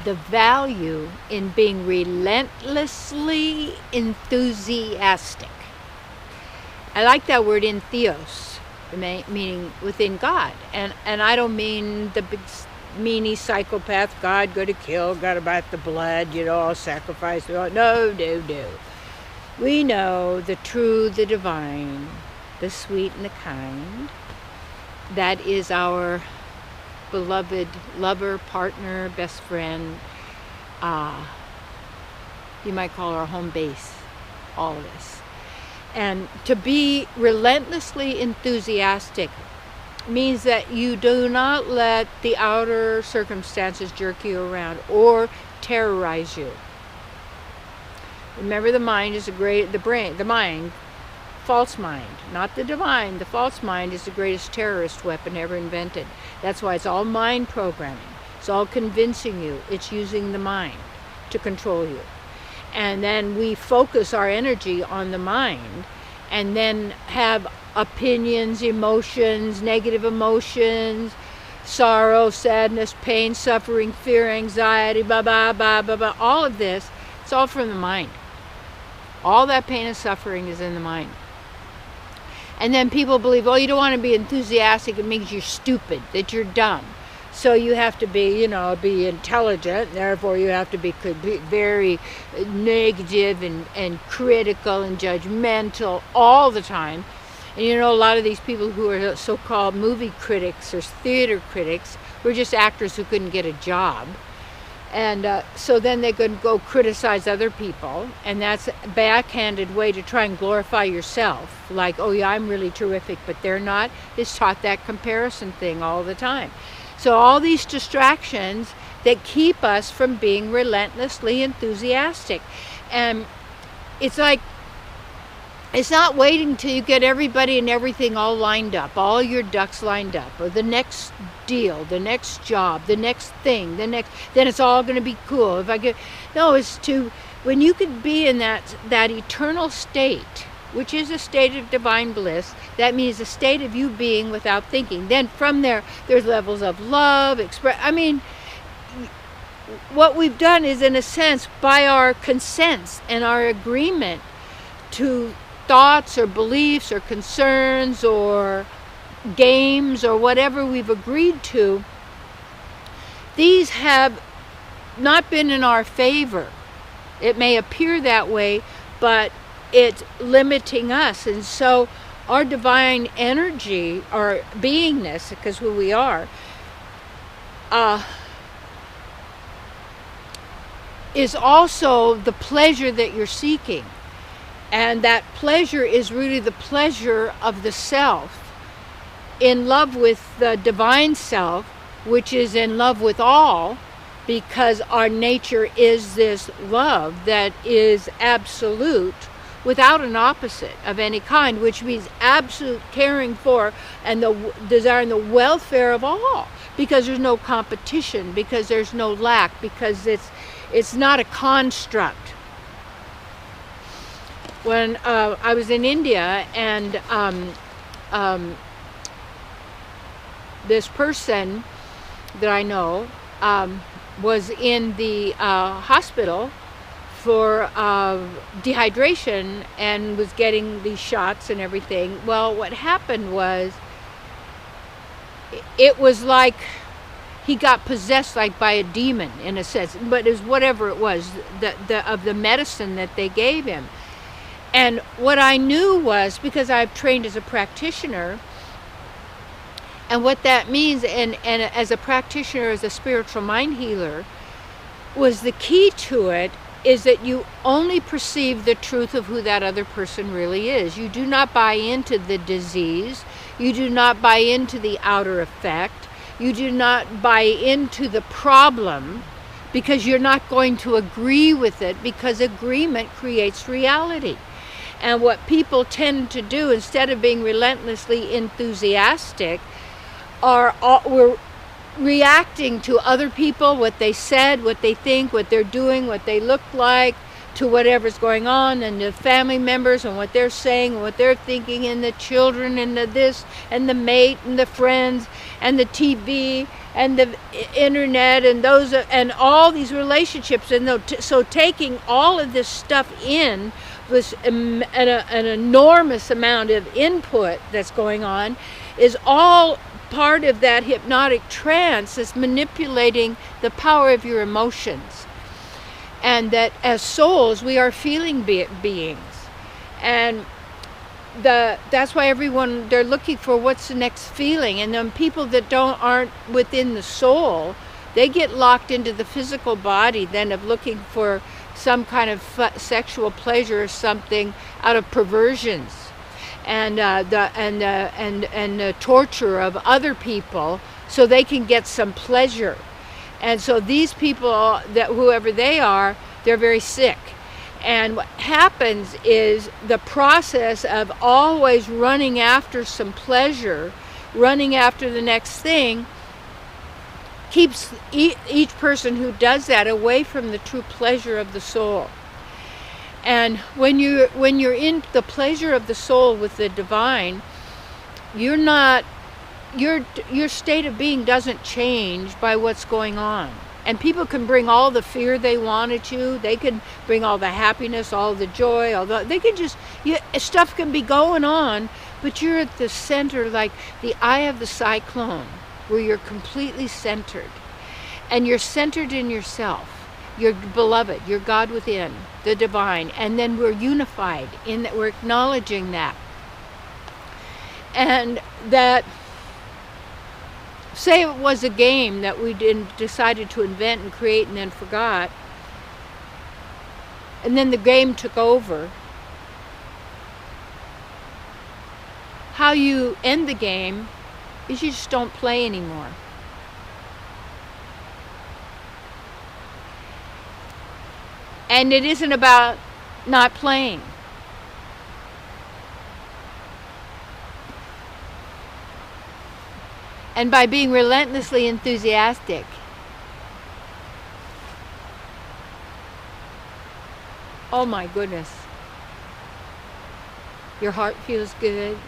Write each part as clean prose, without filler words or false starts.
the value in being relentlessly enthusiastic. I like that word entheos, meaning within God. And I don't mean the big meanie psychopath, God, go to kill, got about the blood, all sacrifice. No. We know the true, the divine, the sweet and the kind. That is our beloved lover, partner, best friend. You might call our home base, all of this. And to be relentlessly enthusiastic means that you do not let the outer circumstances jerk you around or terrorize you. Remember, the mind is the mind, false mind, not the divine. The false mind is the greatest terrorist weapon ever invented. That's why it's all mind programming. It's all convincing you. It's using the mind to control you. And then we focus our energy on the mind and then have opinions, emotions, negative emotions, sorrow, sadness, pain, suffering, fear, anxiety, all of this, it's all from the mind. All that pain and suffering is in the mind. And then people believe, you don't want to be enthusiastic, it means you're stupid, that you're dumb. So you have to be, be intelligent, therefore you have to be very negative and critical and judgmental all the time. And a lot of these people who are so-called movie critics or theater critics were just actors who couldn't get a job. And so then they could go criticize other people, and that's a backhanded way to try and glorify yourself. Like, oh yeah, I'm really terrific, but they're not. It's taught that comparison thing all the time. So all these distractions that keep us from being relentlessly enthusiastic. And it's like, it's not waiting till you get everybody and everything all lined up, all your ducks lined up, or the next deal, the next job, the next thing, then it's all going to be cool. It's when you could be in that eternal state, which is a state of divine bliss. That means a state of you being without thinking. Then from there's levels of love, what we've done is, in a sense, by our consents and our agreement to thoughts or beliefs or concerns or games or whatever we've agreed to, these have not been in our favor. It may appear that way, but it's limiting us. And so our divine energy, our beingness, because who we are, is also the pleasure that you're seeking. And that pleasure is really the pleasure of the self, in love with the divine self, which is in love with all, because our nature is this love that is absolute, without an opposite of any kind, which means absolute caring for and the desiring the welfare of all, because there's no competition, because there's no lack, because it's not a construct. When I was in India, and this person that I know was in the hospital for dehydration and was getting these shots and everything. Well, what happened was, it was like he got possessed, like by a demon, in a sense, but it was whatever it was, of the medicine that they gave him. And what I knew was, because I've trained as a practitioner, and what that means, and as a practitioner, as a spiritual mind healer, was the key to it is that you only perceive the truth of who that other person really is. You do not buy into the disease. You do not buy into the outer effect. You do not buy into the problem, because you're not going to agree with it, because agreement creates reality. And what people tend to do, instead of being relentlessly enthusiastic, we're reacting to other people, what they said, what they think, what they're doing, what they look like, to whatever's going on, and the family members and what they're saying and what they're thinking, and the children and the this and the mate and the friends and the TV and the internet and those and all these relationships, and so taking all of this stuff in was an enormous amount of input that's going on, is all part of that hypnotic trance is manipulating the power of your emotions. And that as souls, we are feeling beings. And that's why everyone, they're looking for what's the next feeling. And then people that aren't within the soul, they get locked into the physical body then of looking for some kind of sexual pleasure or something out of perversions. And the torture of other people so they can get some pleasure. And so these people, that whoever they are, they're very sick. And what happens is the process of always running after some pleasure, running after the next thing, keeps each person who does that away from the true pleasure of the soul. And when you're in the pleasure of the soul with the divine, you're not, your state of being doesn't change by what's going on. And people can bring all the fear they want at you. They can bring all the happiness, all the joy, they can just, stuff can be going on, but you're at the center, like the eye of the cyclone, where you're completely centered. And you're centered in yourself. Your beloved, your God within, the divine, and then we're unified in that, we're acknowledging that. And that, say it was a game that we decided to invent and create and then forgot, and then the game took over. How you end the game is you just don't play anymore. And it isn't about not playing. And by being relentlessly enthusiastic, oh my goodness, your heart feels good. You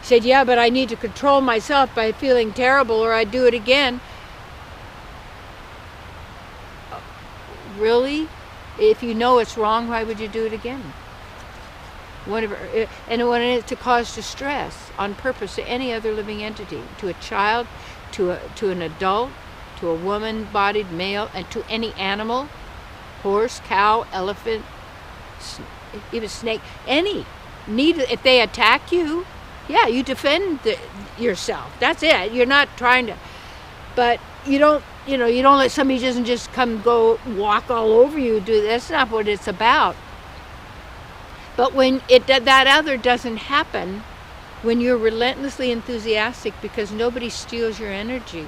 said, yeah, but I need to control myself by feeling terrible or I'd do it again. Really? If you know it's wrong, why would you do it again? And when it's to cause distress on purpose to any other living entity, to a child, to an adult, to a woman-bodied male, and to any animal, horse, cow, elephant, even snake, any. If they attack you, yeah, you defend yourself. That's it. You're not trying to, but you don't let somebody just come go walk all over you. That's not what it's about. But when that other doesn't happen, when you're relentlessly enthusiastic, because nobody steals your energy,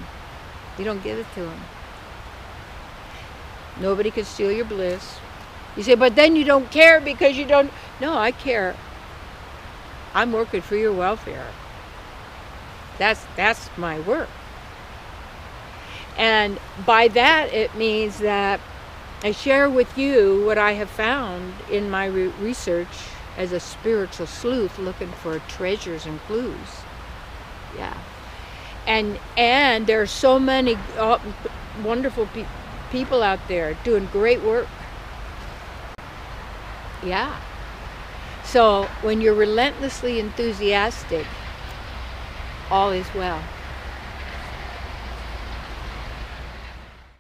you don't give it to them. Nobody can steal your bliss. You say, but then you don't care because you don't. No, I care. I'm working for your welfare. That's my work. And by that, it means that I share with you what I have found in my research as a spiritual sleuth looking for treasures and clues. Yeah. And there are so many wonderful people out there doing great work. Yeah. So when you're relentlessly enthusiastic, all is well.